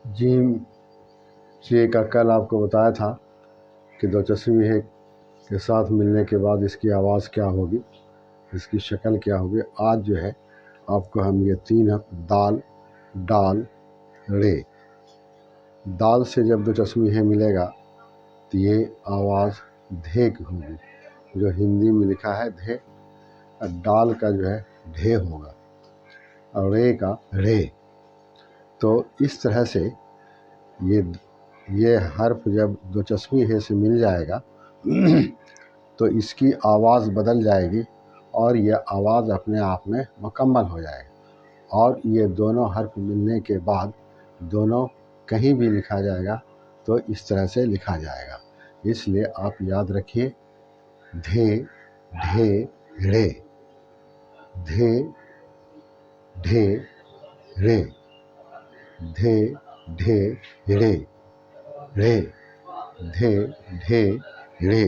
Gym से का कल आपको बताया था कि दो चश्मी है के साथ मिलने के बाद इसकी आवाज़ क्या होगी, इसकी शक्ल क्या होगी। आज जो है आपको हम ये तीन दाल, डाल, रे, दाल से जब दो चश्मी है मिलेगा तो ये आवाज़ धे की होगी, जो हिंदी में लिखा है धे, और डाल का जो है ढे होगा और रे का रे। तो इस तरह से ये हर्फ जब दो चश्मी है से मिल जाएगा तो इसकी आवाज़ बदल जाएगी और ये आवाज़ अपने आप में मुकम्मल हो जाएगी। और ये दोनों हर्फ मिलने के बाद दोनों कहीं भी लिखा जाएगा तो इस तरह से लिखा जाएगा। इसलिए आप याद रखिए धे, ढे, रे, धे, ढे, रे, धे, ढे, रे, रे, धे, ढे, रे।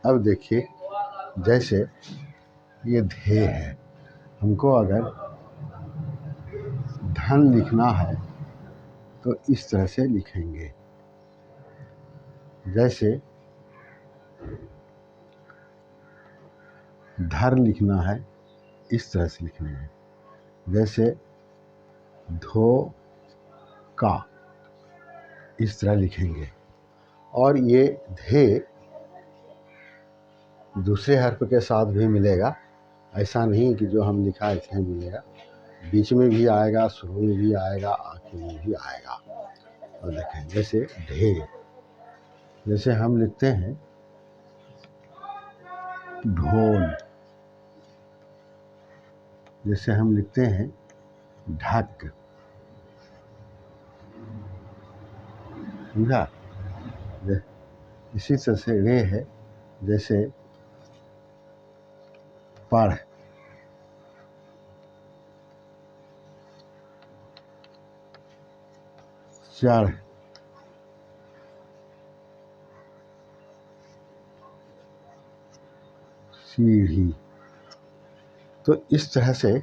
अब देखिए जैसे ये धे है, हमको अगर धन लिखना है तो इस तरह से लिखेंगे। जैसे धर लिखना है इस तरह से लिखना है। जैसे धो का इस तरह लिखेंगे। और ये धे दूसरे हर्फ के साथ भी मिलेगा, ऐसा नहीं कि जो हम लिखा है इसमें मिलेगा, बीच में भी आएगा, शुरू में भी आएगा, आखिर में भी आएगा। और देखें जैसे ढे, जैसे हम लिखते हैं ढोल, जैसे हम लिखते हैं ढक, समझा। इसी तरह से रे है, जैसे पढ़, चढ़, सीढ़ी। तो इस तरह से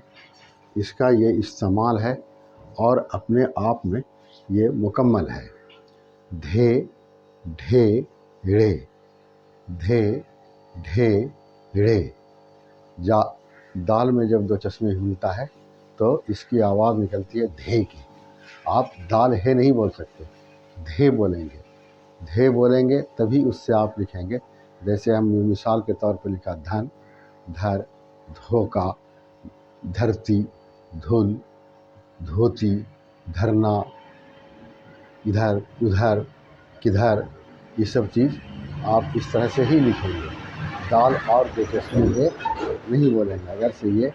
इसका ये इस्तेमाल है और अपने आप में ये मुकम्मल है। धे, ढे, रे, धे, ढे, रे। दाल में जब दो चश्मे मिलता है तो इसकी आवाज़ निकलती है धे की। आप दाल है नहीं बोल सकते, धे बोलेंगे। धे बोलेंगे तभी उससे आप लिखेंगे। जैसे हम मिसाल के तौर पर लिखा धन, धर, धोखा, धरती, धुन, धोती, धरना, इधर, उधर, किधर, ये सब चीज़ आप इस तरह से ही लिखेंगे। दाल और दो चश्मे है नहीं बोलेंगे, अगर से ये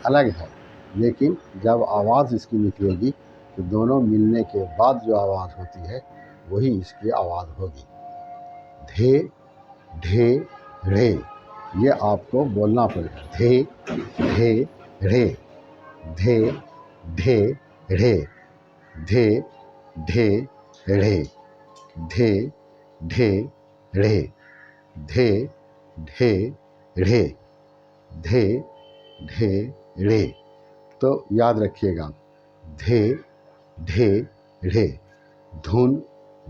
अलग है, लेकिन जब आवाज़ इसकी निकलेगी तो दोनों मिलने के बाद जो आवाज़ होती है वही इसकी आवाज़ होगी। धे, ढे, रे, ये आपको बोलना पड़ेगा। धे, ढे, रे, धे, ढे, रे, धे, ढे, रे, धे, ढे, रे, धे, ढे, रे, धे, ढे, रे। तो याद रखिएगा धे, ढे, रे, धुन,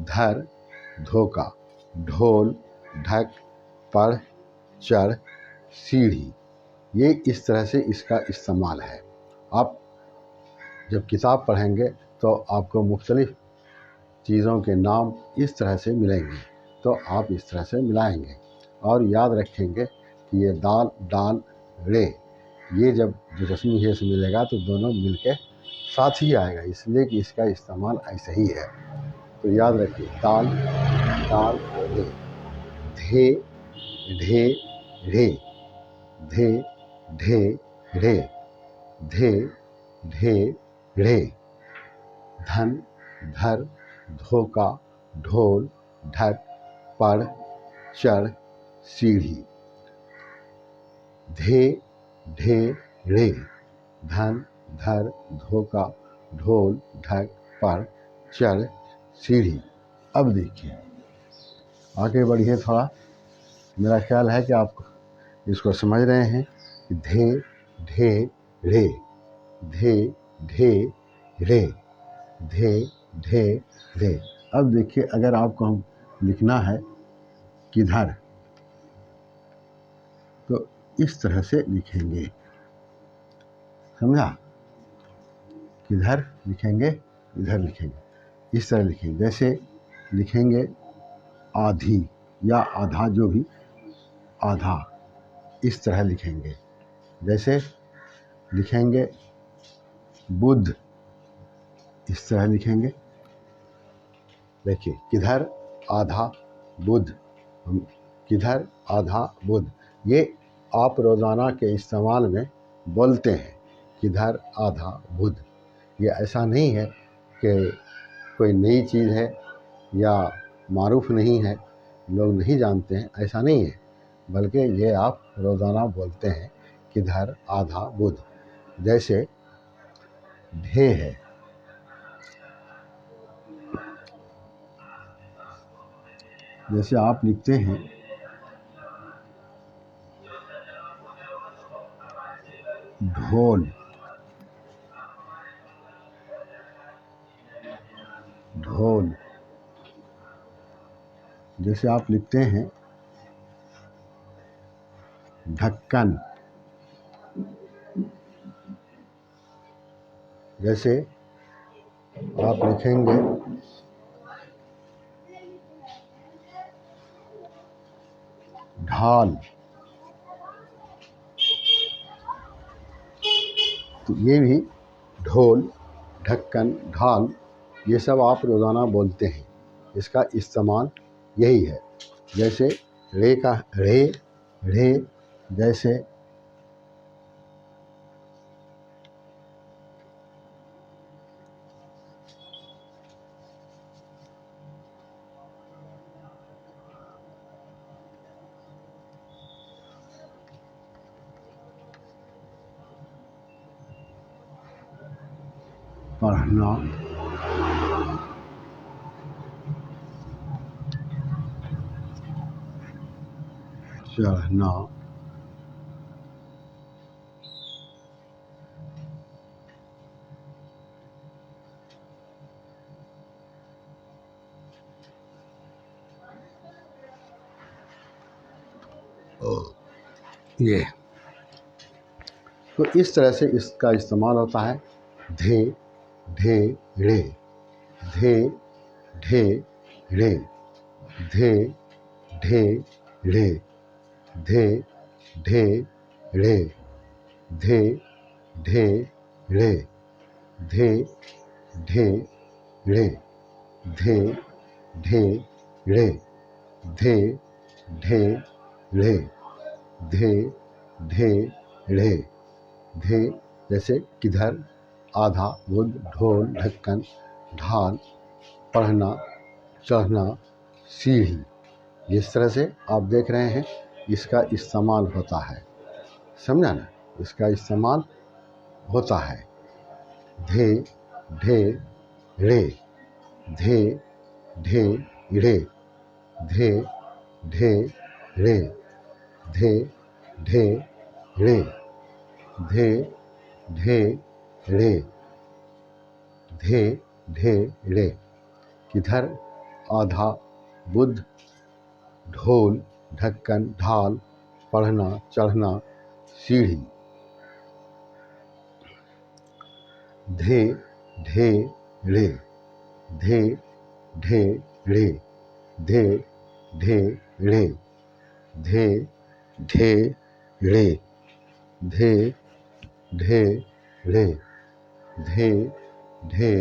धर, धोखा, ढोल, ढक, पढ़, चढ़, सीढ़ी। ये इस तरह से इसका इस्तेमाल है। आप जब किताब पढ़ेंगे तो आपको मुख्तलिफ चीज़ों के नाम इस तरह से मिलेंगे, तो आप इस तरह से मिलाएंगे और याद रखेंगे कि ये दाल, डाल, रे, ये जब जो चश्मी है से मिलेगा तो दोनों मिलके साथ ही आएगा, इसलिए कि इसका इस्तेमाल ऐसे ही है। तो याद रखिए दाल, डाल, रे, धे, ढे, रे, धे, ढे, रे, धे, ढे, रे, धन, धर, धोखा, ढोल, ढक, पढ़, चढ़, सीढ़ी। धे, ढे, रे, धन, धर, धोखा, ढोल, ढक, पढ़, चढ़, सीढ़ी। अब देखिए आगे बढ़िए थोड़ा। मेरा ख्याल है कि आप इसको समझ रहे हैं कि धे, ढे रे, धे ढे रे, धे ढे रे। अब देखिए, अगर आपको हम लिखना है किधर, तो इस तरह से लिखेंगे, समझा? किधर लिखेंगे, इधर लिखेंगे, इस तरह लिखेंगे। जैसे लिखेंगे आधी या आधा, जो भी, आधा, इस तरह लिखेंगे। जैसे लिखेंगे बुध, इस तरह लिखेंगे। देखिए, किधर आधा बुध, किधर आधा बुध, ये आप रोज़ाना के इस्तेमाल में बोलते हैं, किधर आधा बुध। ये ऐसा नहीं है कि कोई नई चीज़ है या मारूफ नहीं है, लोग नहीं जानते हैं, ऐसा नहीं है, बल्कि ये आप रोज़ाना बोलते हैं, किधर आधा बुध। जैसे ढे है, जैसे आप लिखते हैं ढोल, ढोल। जैसे आप लिखते हैं ढक्कन, जैसे आप लिखेंगे ढाल, तो ये भी ढोल, ढक्कन, ढाल, ये सब आप रोज़ाना बोलते हैं, इसका इस्तेमाल यही है। जैसे रे का रे, रे, जैसे पढ़ना, चढ़ना, ये, तो इस तरह से इसका इस्तेमाल होता है। धे ढे रे, धे ढे रे, धे ढे रे, धे ढे रे, धे ढे रे, धे ढे रे, धे ढे रे, धे ढे रे, धे ढे रे, धे, जैसे किधर, आधा बुध, ढोल, ढक्कन, ढाल, पढ़ना, चढ़ना, सीढ़ी। जिस तरह से आप देख रहे हैं, इसका इस्तेमाल होता है, समझा ना? इसका इस्तेमाल होता है। धे ढे रे, धे ढे रे, धे ढे रे, धे ढे रे, धे ढे रे, धे ढे रे। किधर, आधा बुध, ढोल, ढक्कन, ढाल, पढ़ना, चढ़ना, सीढ़ी। धे ढे रे, धे ढे रे, धे ढे रे, धे ढे रे, धे ढे रे, धे ढे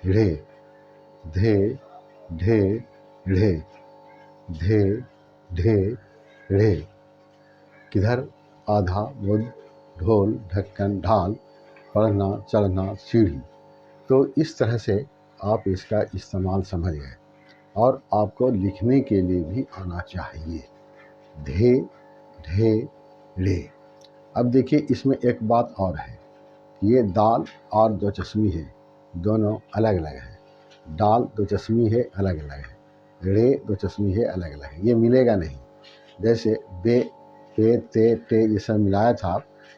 रे, धे ढे रे, धे ढे रे। किधर, आधा बुध, ढोल, ढक्कन, ढाल, पढ़ना, चढ़ना, सीढ़ी। तो इस तरह से आप इसका इस्तेमाल समझ गए, और आपको लिखने के लिए भी आना चाहिए। धे ढे रे। अब देखिए, इसमें एक बात और है, ये दाल और दो चश्मी है, दोनों अलग अलग है। दाल दो चश्मी है, अलग अलग है, रे दो चश्मी है, अलग अलग है, ये मिलेगा नहीं। जैसे बे, पे, ते, टे, ये सब मिलाया था,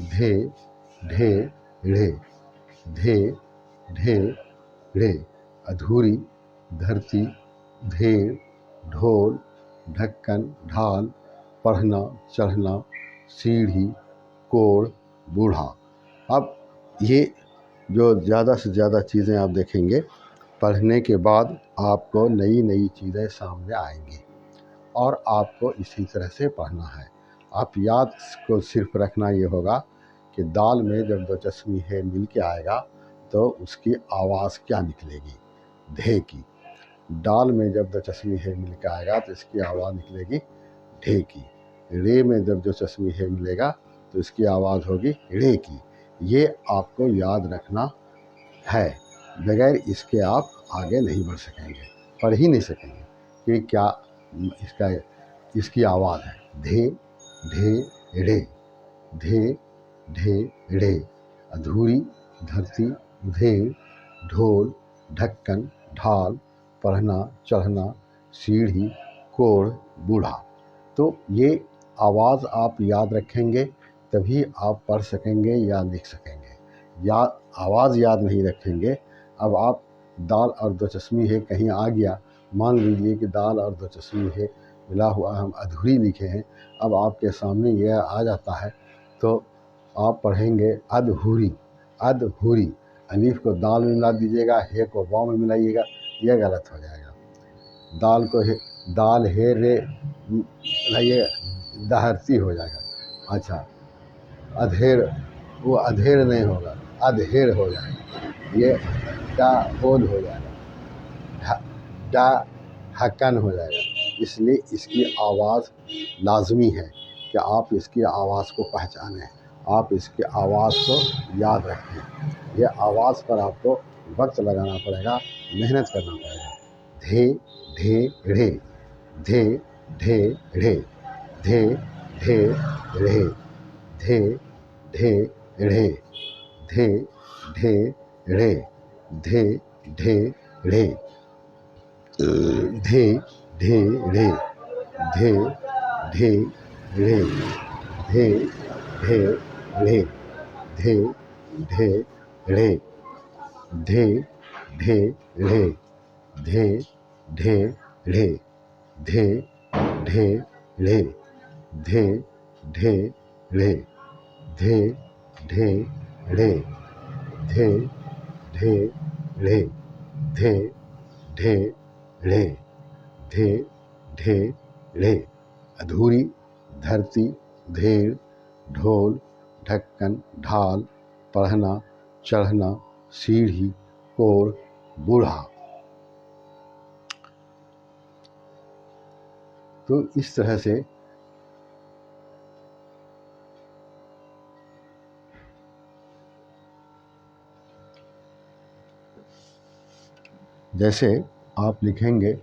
धे ढे ढ़े, धे ढे ढ़े। अधूरी, धरती, धेड़, ढोल, ढक्कन, ढाल, पढ़ना, चढ़ना, सीढ़ी, कोढ़, बूढ़ा। अब ये जो ज़्यादा से ज़्यादा चीज़ें आप देखेंगे, पढ़ने के बाद आपको नई नई चीज़ें सामने आएंगी और आपको इसी तरह से पढ़ना है। आप याद को सिर्फ रखना ये होगा कि दाल में जब दो चश्मी है मिल के आएगा तो उसकी आवाज़ क्या निकलेगी, धे की। डाल में जब दो चश्मी है मिल के आएगा तो इसकी आवाज़ निकलेगी ढे की। रे में जब दो चश्मी है मिलेगा तो इसकी आवाज़ होगी रे की। ये आपको याद रखना है, बगैर इसके आप आगे नहीं बढ़ सकेंगे, पढ़ ही नहीं सकेंगे कि क्या इसकी आवाज़ है। धे ढे रे, धे ढे रे। अधूरी, धरती, धेड़, ढोल, ढक्कन, ढाल, पढ़ना, चढ़ना, सीढ़ी, कोढ़, बूढ़ा। तो ये आवाज़ आप याद रखेंगे तभी आप पढ़ सकेंगे या लिख सकेंगे। या आवाज़ याद नहीं रखेंगे, अब आप दाल और दो चश्मी है कहीं आ गया, मान लीजिए कि दाल और दो चश्मी है मिला हुआ हम अधूरी लिखे हैं, अब आपके सामने यह आ जाता है तो आप पढ़ेंगे अधूरी, अधूरी। अलीफ को दाल में मिला दीजिएगा, हे को वाव में मिलाइएगा, यह गलत हो जाएगा। दाल को हे, दाल हे रे मिलाइएगा, दहरती हो जाएगा। अच्छा, अधेड़, वो अधेड़ नहीं होगा, अधेड़ हो जाएगा, ये डा होल हो जाएगा, डा ढक्कन हो जाएगा। इसलिए इसकी आवाज़ लाजमी है कि आप इसकी आवाज़ को पहचानें, आप इसकी आवाज़ को याद रखें। यह आवाज़ पर आपको वक्त लगाना पड़ेगा, मेहनत करना पड़ेगा। धे ढे ढ़े, धे ढे ढ़े, धे ढे ढ़े, धे ढे ढ़े, धे ढे ढ़े, धे ढे ढ़े, धे ढे ढ़े, धे ढे ढ़े, धे ढे ढ़े, धे ढे ढ़े, धे ढे ढ़े, धे ढे ढ़े, धे ढे ढ़े, धे ढे ढ़े, धे ढे ढ़े, धे ढे ढ़े, धे ढे ढ़े, धे ढे ढ़े। अधूरी, धरती, धेड़, ढोल, ढक्कन, ढाल, पढ़ना, चढ़ना, सीढ़ी, कोढ़, बूढ़ा। तो इस तरह से जैसे आप लिखेंगे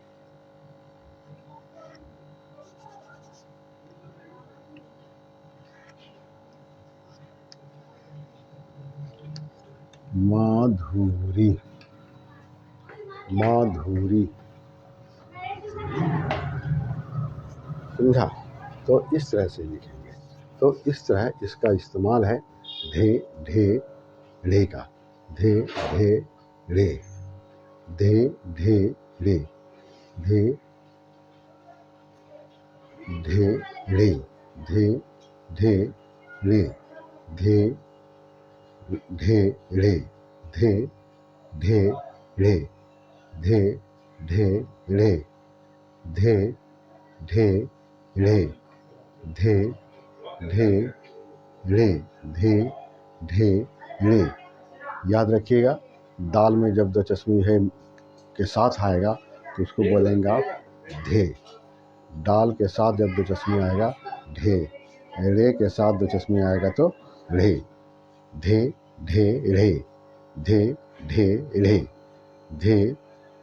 माधुरी, माधुरी, समझा? तो इस तरह से लिखेंगे। तो इस तरह इसका इस्तेमाल है धे ढे ढ़े का। धे ढे ढ़े, धे ढे ढ़े, धे ढे ढ़े, धे ढे ढ़े, धे ढे ढ़े, धे ढे ढ़े, धे ढे ढ़े, धे ढे ढ़े, धे ढे ढ़े, धे ढे ढ़े। याद रखिएगा, दाल में जब दो चश्मी है के साथ आएगा तो उसको बोलेंगे आप धे। डाल के साथ जब दो चश्मी आएगा ढे, रे के साथ दो चश्मी आएगा तो ढ़े। धे ढे ढ़े, धे ढे ढ़े, धे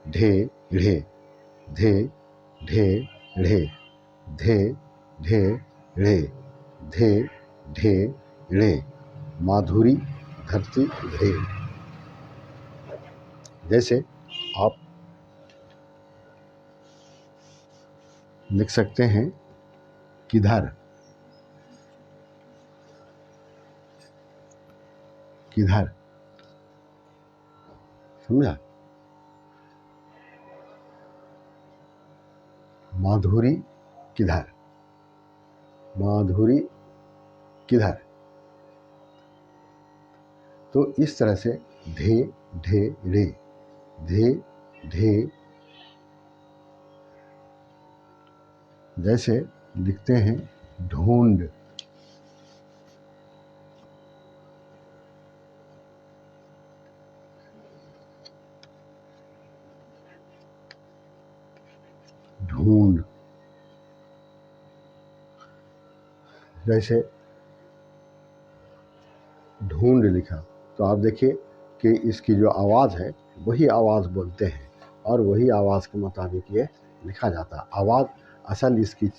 ढे ढ़े, धे ढे ढ़े, धे ढे ढ़े, धे ढे ढ़े। माधुरी, धरती, धेड़। जैसे आप लिख सकते हैं किधर, किधर, समझा। माधुरी किधर, माधुरी किधर। तो इस तरह से धे ढे रे, धे ढे, जैसे लिखते हैं ढूंढ, ढूंढ, जैसे ढूंढ लिखा तो आप देखिए कि इसकी जो आवाज़ है वही आवाज़ बोलते हैं और वही आवाज़ के मुताबिक ये लिखा जाता है। आवाज़ असल इसकी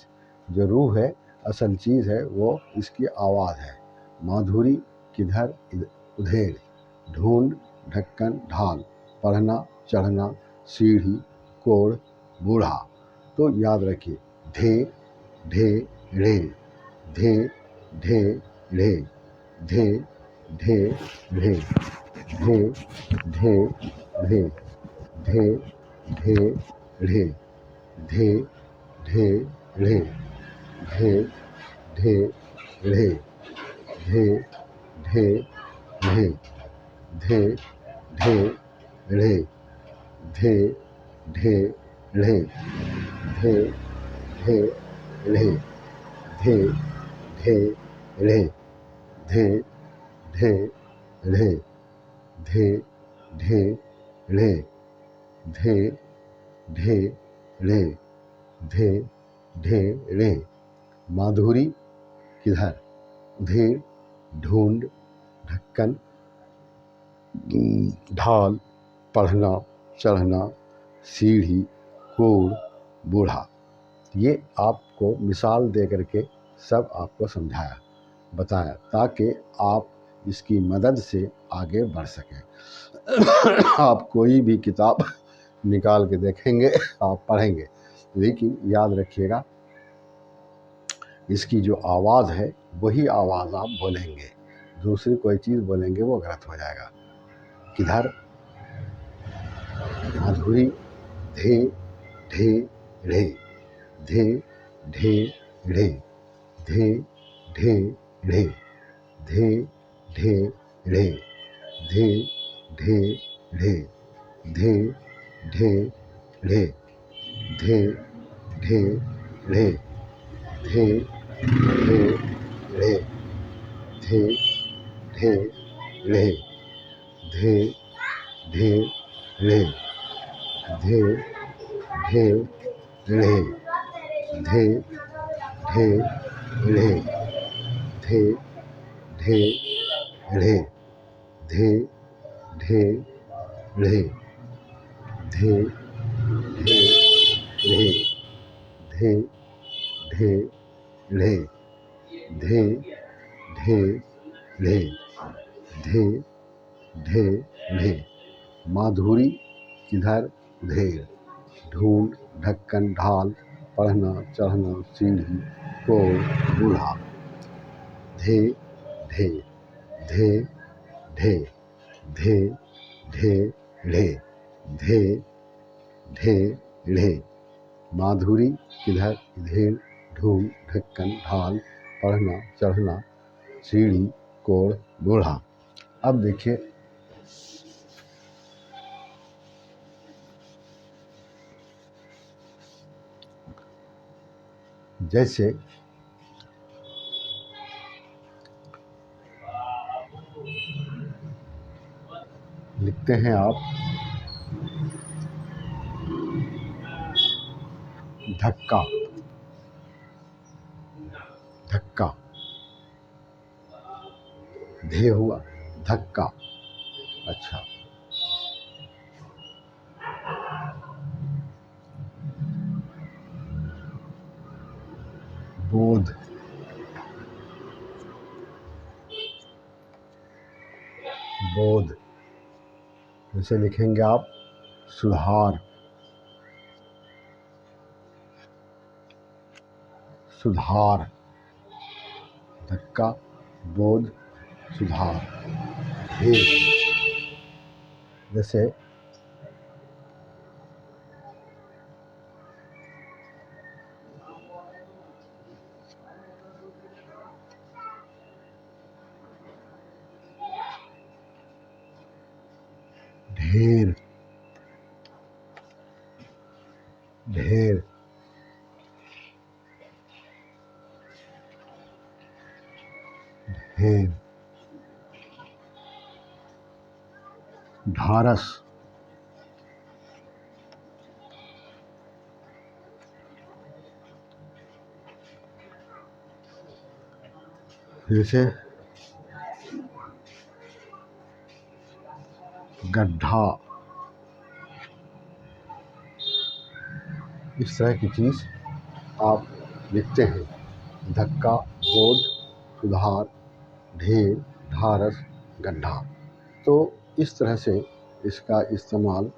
जो रूह है, असल चीज़ है, वो इसकी आवाज़ है। माधुरी किधर उधेड़, ढूंढ ढक्कन ढाल, पढ़ना चढ़ना सीढ़ी कोड़ बूढ़ा। तो याद रखिए धे ढे ढे, धे ढे ढे, धे ढे ढे, धे ढे ढे, धे ढे ढे, धे ढे ढे, धे ढे ढे, धे ढे ढे, धे ढे ढे, धे ढे ढे, धे ढे ढे, धे ढे ढे, धे ढे ढे, धे ढे ढे, धे ढे ढे, धे ढे ढे। माधुरी किधर, उधेड़ ढूंढ ढक्कन ढाल, पढ़ना चढ़ना सीढ़ी कोड़ बूढ़ा। ये आपको मिसाल दे करके सब आपको समझाया बताया ताकि आप इसकी मदद से आगे बढ़ सकें। आप कोई भी किताब निकाल के देखेंगे, आप पढ़ेंगे, लेकिन याद रखिएगा इसकी जो आवाज़ है वही आवाज़ आप बोलेंगे। दूसरी कोई चीज़ बोलेंगे वो गलत हो जाएगा। किधर, माधुरी धे ढे ढे, धे ढे ढे, धे ढे ढे, धे ढे ढे, धे ढे ढे, धे ढे ढे, धे ढे ढे, धे ढे ढे, धे ढे ढे, धे ढे ढे, धे ढे ढे, धे ढे ढे, धे ढे ढे, धे ढे ढे, धे ढे ढे, धे ढे ढे, धे ढे ढे, धे ढे ढे। माधुरी किधर उधेड़, ढूंढ ढक्कन ढाल, पढ़ना चढ़ना सीढ़ी कोड़ बूढ़ा। धे ढे, धे ढे, धे ढे ढे, धे ढे ढे। माधुरी किधर उधेड़, ढूंढ ढक्कन ढाल, पढ़ना चढ़ना सीढ़ी कोड़ बूढ़ा। अब देखिए जैसे लिखते हैं आप धक्का, धक्का, धे हुआ धक्का। अच्छा, बोध, बोध, जैसे लिखेंगे आप सुधार, सुधार, धक्का बोध सुधार। ढेर, जैसे ढेर, ढेर, ढेर, ढारस, जैसे गड्ढा, इस तरह की चीज़ आप लिखते हैं। धक्का, बोझ, सुधार, ढेर, ढारस, गड्ढा। तो इस तरह से इसका इस्तेमाल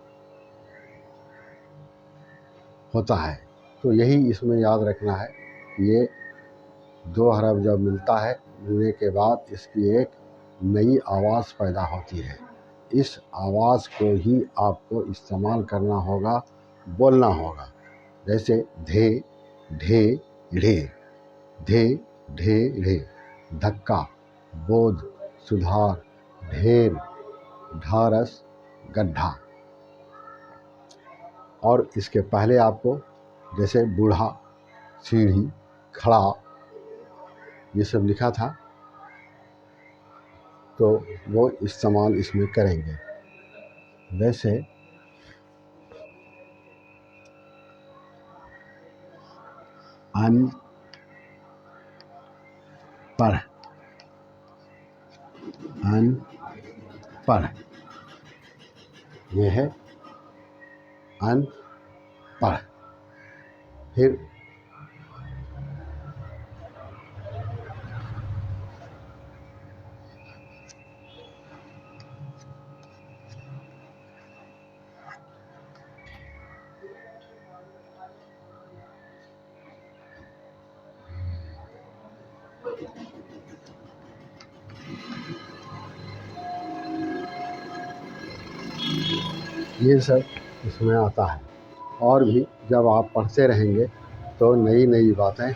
होता है। तो यही इसमें याद रखना है, ये दो हरफ जब मिलता है, मिलने के बाद इसकी एक नई आवाज़ पैदा होती है। इस आवाज़ को ही आपको इस्तेमाल करना होगा, बोलना होगा। जैसे धे, ढे, ढे, धे, ढे, ढे, धक्का, बोझ, सुधार, ढेर, ढारस, गड्ढा। और इसके पहले आपको जैसे बूढ़ा, सीढ़ी, खड़ा, ये सब लिखा था, तो वो इस्तेमाल इसमें करेंगे। वैसे अनपढ़, अनपढ़, ये है अनपढ़। फिर ये सब इसमें आता है। और भी जब आप पढ़ते रहेंगे तो नई नई बातें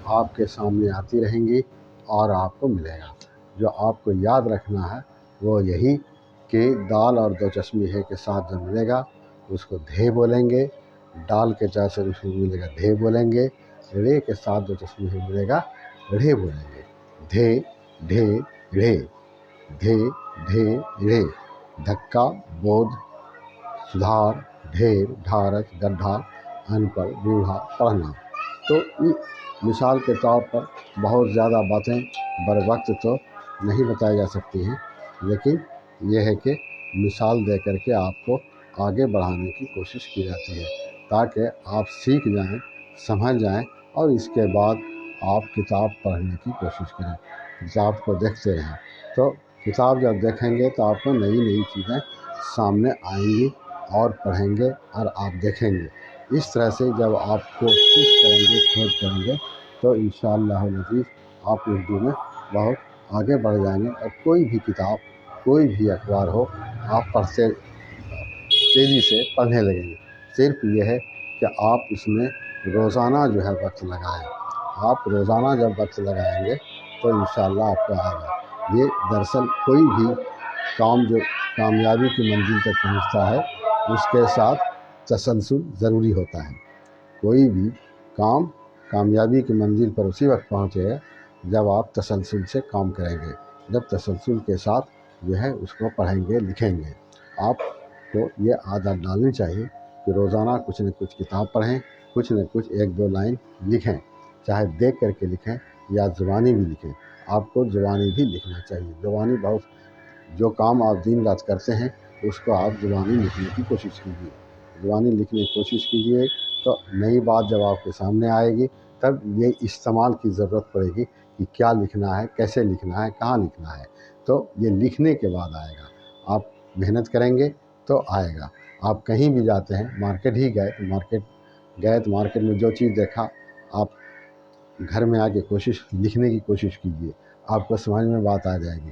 आपके सामने आती रहेंगी और आपको मिलेगा। जो आपको याद रखना है वो यही कि दाल और दो चश्मे है के साथ जो मिलेगा उसको धे बोलेंगे, डाल के चाय से उसमें मिलेगा ढे बोलेंगे, रे के साथ दो चश्मे है मिलेगा ढे बोलेंगे। धे, ढे, ढे, धे, ढे, ढे, धक्का, बोझ, सुधार, ढेर, ढारस, गड्ढा, अनपढ़, बूढ़ा, पढ़ना। तो मिसाल के तौर पर बहुत ज़्यादा बातें बर वक्त तो नहीं बताई जा सकती हैं, लेकिन यह है कि मिसाल दे करके आपको आगे बढ़ाने की कोशिश की जाती है, ताकि आप सीख जाएं, समझ जाएं और इसके बाद आप किताब पढ़ने की कोशिश करें, किताब को देखते रहें। तो किताब जब देखेंगे तो आपको नई नई चीज़ें सामने आएंगी और पढ़ेंगे और आप देखेंगे। इस तरह से जब आप कोशिश करेंगे, खोज करेंगे, तो इंशाअल्लाह अज़ीज़ आप उर्दू में बहुत आगे बढ़ जाएंगे और कोई भी किताब, कोई भी अखबार हो, आप पढ़ते तेज़ी से पढ़ने लगेंगे। सिर्फ ये है कि आप इसमें रोज़ाना जो है वक्त लगाएं। आप रोज़ाना जब वक्त लगाएंगे तो इंशाअल्लाह आपको आएगा। ये दरअसल कोई भी काम जो कामयाबी की मंजिल तक पहुंचता है उसके साथ तसलसल ज़रूरी होता है। कोई भी काम कामयाबी की मंजिल पर उसी वक्त पहुंचेगा जब आप तसलसल से काम करेंगे, जब तसलसल के साथ जो है उसको पढ़ेंगे, लिखेंगे। आपको ये आदत डालनी चाहिए कि रोज़ाना कुछ न कुछ किताब पढ़ें, कुछ न कुछ एक दो लाइन लिखें, चाहे देख करके लिखें या ज़ुबानी भी लिखें। आपको ज़ुबानी भी लिखना चाहिए। ज़ुबानी बहुत, जो काम आप दिन रात करते हैं उसको आप ज़ुबानी लिखने की कोशिश कीजिए। ज़ुबानी लिखने की कोशिश कीजिए तो नई बात जब आपके सामने आएगी तब ये इस्तेमाल की ज़रूरत पड़ेगी कि क्या लिखना है, कैसे लिखना है, कहाँ लिखना है। तो ये लिखने के बाद आएगा। आप मेहनत करेंगे तो आएगा। आप कहीं भी जाते हैं, मार्केट ही गए तो मार्केट में जो चीज़ देखा आप घर में आके लिखने की कोशिश कीजिए, आपको समझ में बात आ जाएगी।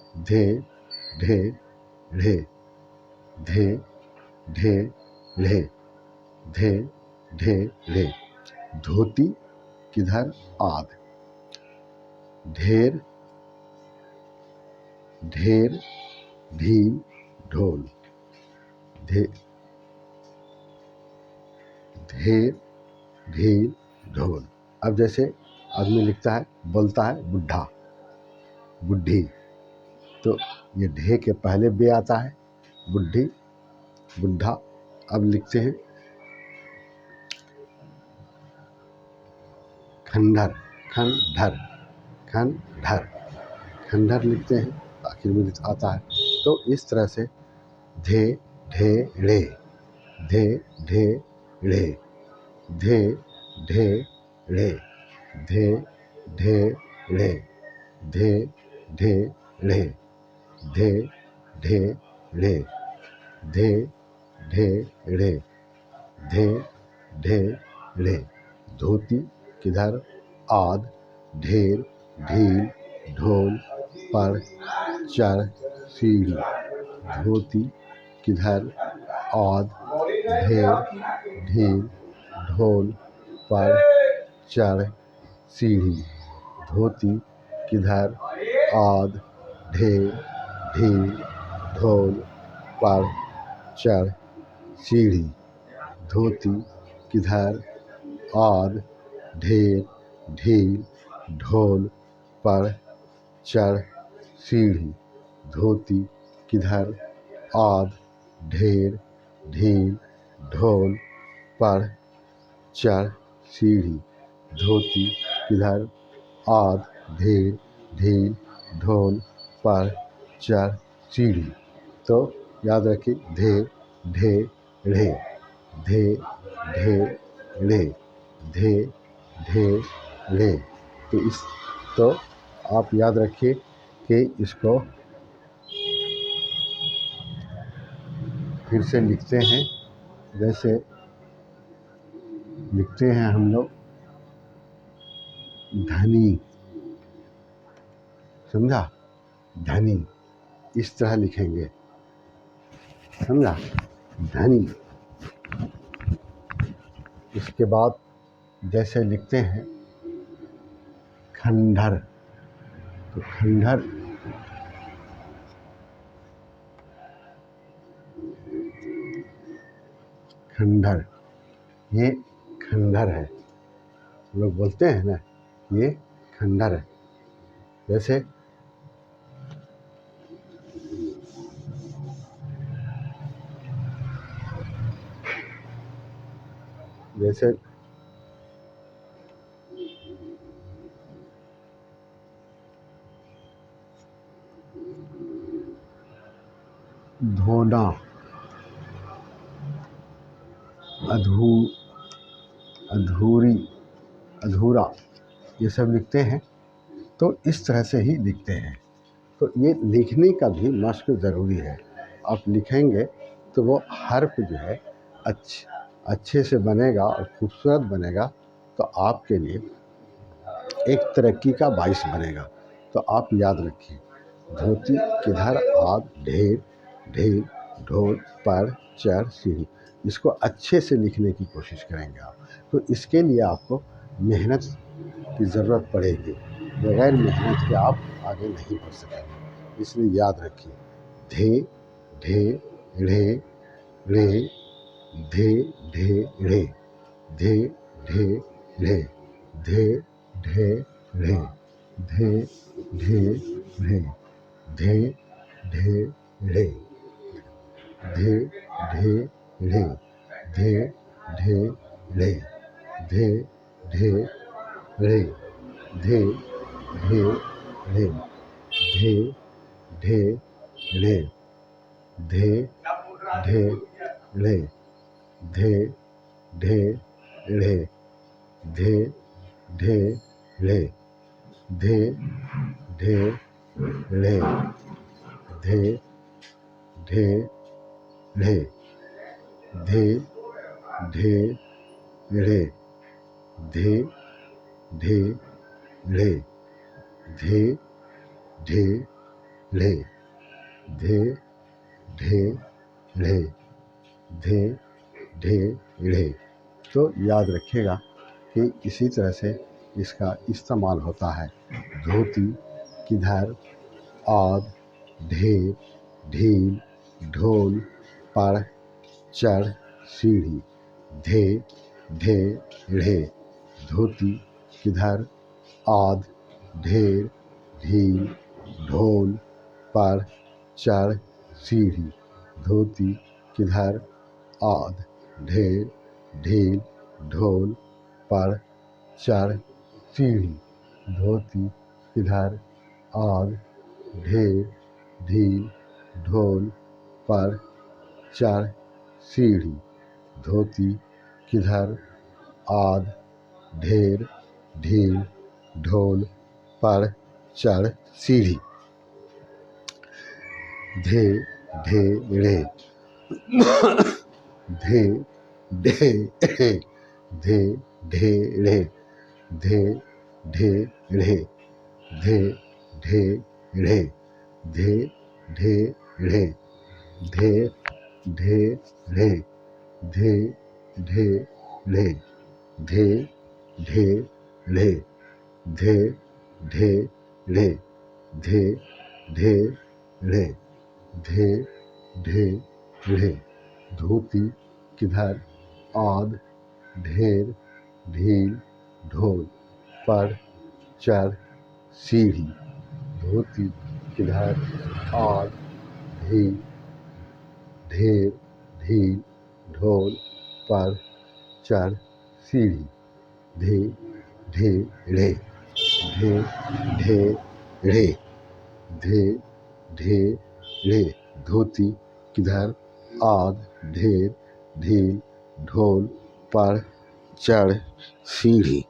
धे ढे ढे धे ढे ढे धे ढे ढे धोती किधर आद ढेर ढेर ढील ढोल धे ढेर ढील ढोल। अब जैसे आदमी लिखता है, बोलता है बुढ़ा बुढ़ी, तो ये ढे के पहले बे आता है, बुढ़ी बुढ़ा। अब लिखते हैं खंडहर खंडहर खंडहर खंडहर लिखते हैं, आखिर में आता है। तो इस तरह से धे ढे ढ़े धे ढे ढ़े धे ढे ढ़े धे ढे ढ़े धे ढे ढ़े धे ढे ढ़े धे ढे ढ़े धे ढे ढ़े धोती किधर आद ढेर ढील ढोल पर चढ़ सीढ़ी धोती किधर आद ढेर ढील ढोल पर चढ़ सीढ़ी धोती किधर आद ढेर ढील ढोल पर चढ़ सीढ़ी धोती किधर आद ढेर ढील ढोल पर चढ़ सीढ़ी धोती किधर आद ढेर ढील ढोल पर चढ़ सीढ़ी धोती किधर आद ढेर ढील ढोल पर चढ़ सीढ़ी। तो याद रखिए धे ढे ढ़े धे ढे ढ़े धे ढे ढ़े। तो आप याद रखिए कि इसको फिर से लिखते हैं, जैसे लिखते हैं हम लोग धनी, समझा, धनी इस तरह लिखेंगे, समझा, धनी। इसके बाद जैसे लिखते हैं खंडहर, तो खंडहर खंडहर ये खंडहर है, लोग बोलते हैं ना, ये खंडहर है। जैसे जैसे धोना, अधूरी, अधूरा, ये सब लिखते हैं। तो इस तरह से ही लिखते हैं। तो ये लिखने का भी मश्क ज़रूरी है। आप लिखेंगे तो वो हर्फ जो है अच्छे से बनेगा और खूबसूरत बनेगा, तो आपके लिए एक तरक्की का बाइस बनेगा। तो आप याद रखिए, धोती किधर आद ढेर ढील ढोल पर चढ़ सीढ़ी, इसको अच्छे से लिखने की कोशिश करेंगे आप। तो इसके लिए आपको मेहनत की ज़रूरत पड़ेगी, बगैर मेहनत के आप आगे नहीं बढ़ सकेंगे। इसलिए याद रखिए धे ढे ढ़े ढ़े धे ढे ढ़े धे ढे ढ़े धे ढे ढ़े धे ढे ढ़े धे ढे ढ़े धे ढे ढ़े धे ढे ढ़े धे ढे ढ़े धे ढे ढ़े धे ढे ढ़े धे ढे ढ़े धे ढे ढ़े धे ढे ढ़े धे ढे ढ़े धे ढे ढ़े धे ढे ढ़े धे ढे ढ़े धे ढे ढ़े, धे ढे ढ़े, धे ढे ढ़े। तो याद रखिएगा कि इसी तरह से इसका इस्तेमाल होता है। धोती किधर, आद, ढेर, ढील, ढोल, पढ़, चढ़, सीढ़ी, धे ढे ढ़े। धोती किधर, आद, ढेर, ढील, ढोल, पढ़, चढ़, सीढ़ी। धोती किधर, आद, ढेर, ढील, ढोल, पढ़, चढ़, सीढ़ी। धोती किधर, आद, ढेर, ढील, ढोल, पढ़, चढ़, सीढ़ी। धोती किधर, आद, ढेर, ढील, ढोल, पढ़, चढ़, सीढ़ी। धे ढे ढ़े, धे ढे ढ़े, धे ढे ढ़े, धे ढे ढ़े, धे ढे ढ़े, धे ढे ढ़े, धे ढे ढ़े, धे ढे ढ़े, धे ढे ढ़े, धे ढे ढ़े, धे ढे ढ़े, धे ढे ढ़े। धोती किधर, आद, ढेर, ढील, ढोल, पढ़, चढ़, सीढ़ी। धोती किधर, आद, ढील, ढेर, ढील, ढोल, पढ़, चढ़, सीढ़ी। धे ढे ढ़े, धे ढे ढ़े, धे ढे ढ़े। धोती किधर, आद, ढेर, ढील, ढोल, पढ़, चढ़, सीढ़ी।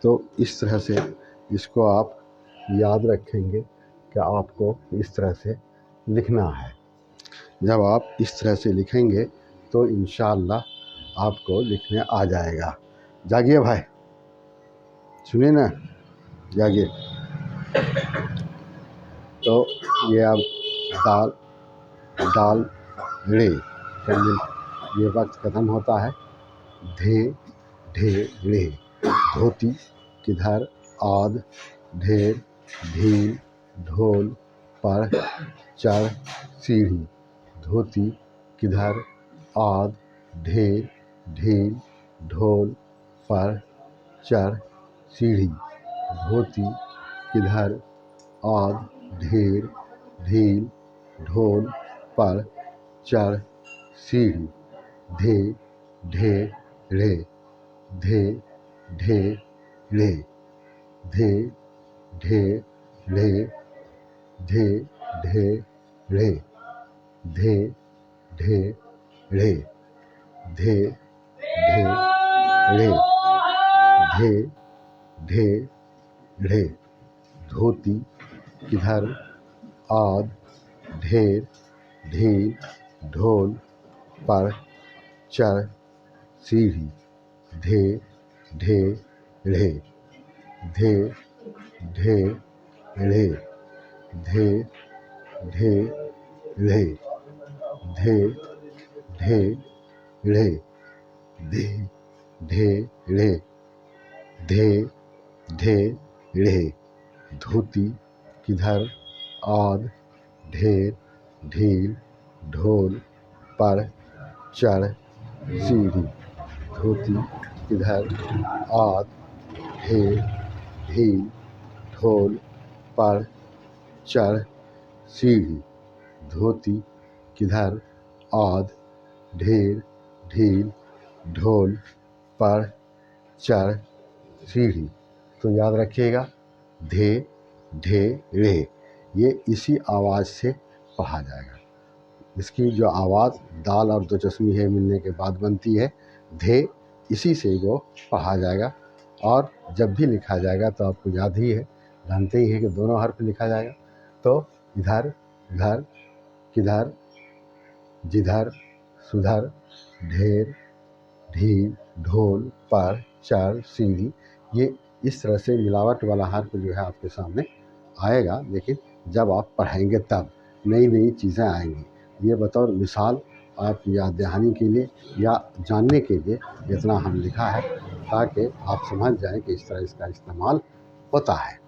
तो इस तरह से इसको आप याद रखेंगे कि आपको इस तरह से लिखना है। जब आप इस तरह से लिखेंगे तो इंशाअल्लाह आपको लिखने आ जाएगा। जागिए भाई, सुनिए ना, जागिए। तो ये अब दाल दाल रे, ये वक्त ख़त्म होता है। धे ढे ढ़े। धोती किधर, आद, ढेर, ढील, ढोल, पढ़, चढ़, सीढ़ी। धोती किधर, आद, ढेर, ढील, ढोल, पढ़, चढ़, सीढ़ी। धोती किधर, आद, ढेर, ढील, ढोल, पढ़, चढ़, सीढ़ी। धे ढे ढ़े, धे ढे ढ़े, धे ढे ढ़े, धे ढे ढ़े, धे ढे ढ़े, धे ढे ढ़े, धे ढे ढ़े। धोती किधर, आद, ढेर, ढील, ढोल, पढ़, चढ़, सीढ़ी। धे ढे ढ़े, धे ढे ढ़े, धे ढे ढ़े, धे ढे ढ़े, धे ढे ढ़े, धे ढे ढ़े। धोती किधर, आद, ढेर, ढील, ढोल, पढ़, चढ़, सीढ़ी। धोती किधर, आद, ढेर, ढील, ढोल, पढ़, चढ़, सीढ़ी। धोती किधर, आद, ढेर, ढील, ढोल, पढ़, चढ़, सीढ़ी। तो याद रखिएगा, धे ढे ढ़े, ये इसी आवाज़ से पढ़ा जाएगा। इसकी जो आवाज़ दाल और दो चश्मी है मिलने के बाद बनती है, धे, इसी से वो पढ़ा जाएगा। और जब भी लिखा जाएगा तो आपको याद ही है, जानते ही हैं कि दोनों हर्फ लिखा जाएगा। तो इधर, घर, किधर, जिधर, सुधर, ढेर, ढील, ढोल, पढ़, चढ़, सीढ़ी। ये इस तरह से मिलावट वाला हर्फ जो है आपके सामने आएगा, लेकिन जब आप पढ़ाएंगे तब नई नई चीज़ें आएंगी। ये बतौर मिसाल आप याद दहानी के लिए या जानने के लिए इतना हम लिखा है, ताकि आप समझ जाएं कि इस तरह इसका इस्तेमाल होता है।